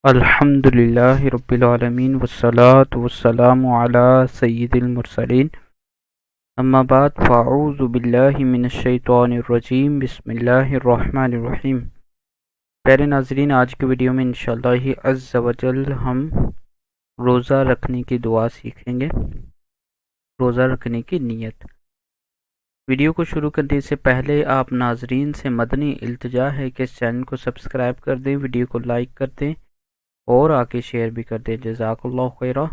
الحمد للہ رب العالمین والصلاة والسلام علی سید المرسلین اما بعد فاعوذ باللہ من الشیطان الرجیم بسم اللہ الرحمن الرحیم۔ پیارے ناظرین، آج کی ویڈیو میں انشاءاللہ عز و جل ہم روزہ رکھنے کی دعا سیکھیں گے، روزہ رکھنے کی نیت۔ ویڈیو کو شروع کرنے سے پہلے آپ ناظرین سے مدنی التجا ہے کہ اس چینل کو سبسکرائب کر دیں، ویڈیو کو لائک کر دیں اور آگے شیئر بھی کر دیں۔ جزاک اللہ خیرہ۔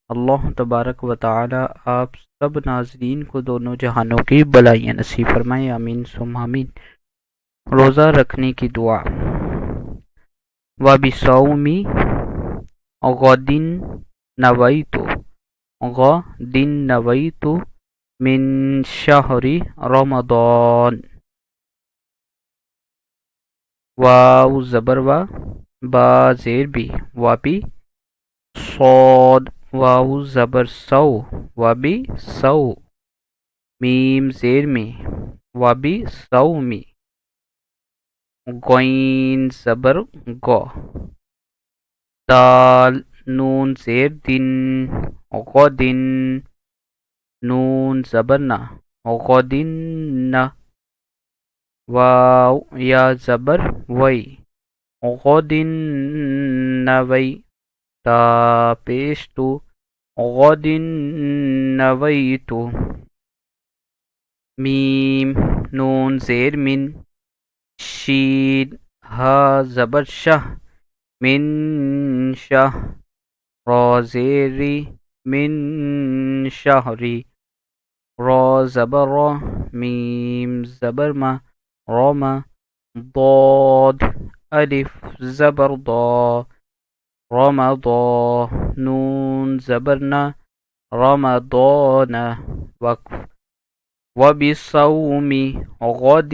اللہ تبارک و تعالی آپ سب ناظرین کو دونوں جہانوں کی بلائیاں نصیب فرمائے، آمین ثم آمین۔ روزہ رکھنے کی دعا۔ وَبِصَوْمِ غَدٍ نَوَيْتُ غَدٍ نَوَيْتُ من شہر رمضان۔ واو زبر وا، با زیر بی، وابی صاد، واو زبر سو، وابی سو، میم زیر می، وابی سو می، غین زبر گو، دال نون زیر دن، غدن، نون زبر نا، غدن نا، واو یا زبر وی، غدن نوی، تا پیشتو، غدن نویتو، میم نون زیر من، شین ہا زبر شہ، من شہ، را زیری، من شہری، را زبر را، میم زبر ما، رما، ضاد الف زبر ضا، رمضا، نون زبرنا، رمضان، وقف۔ وبصوم غد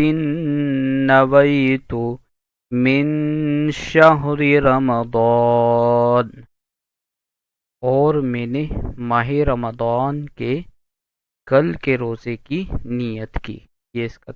نویت من شہر رمضان، اور میں نے ماہ رمضان کے کل کے روزے کی نیت کی۔ یہ اس کا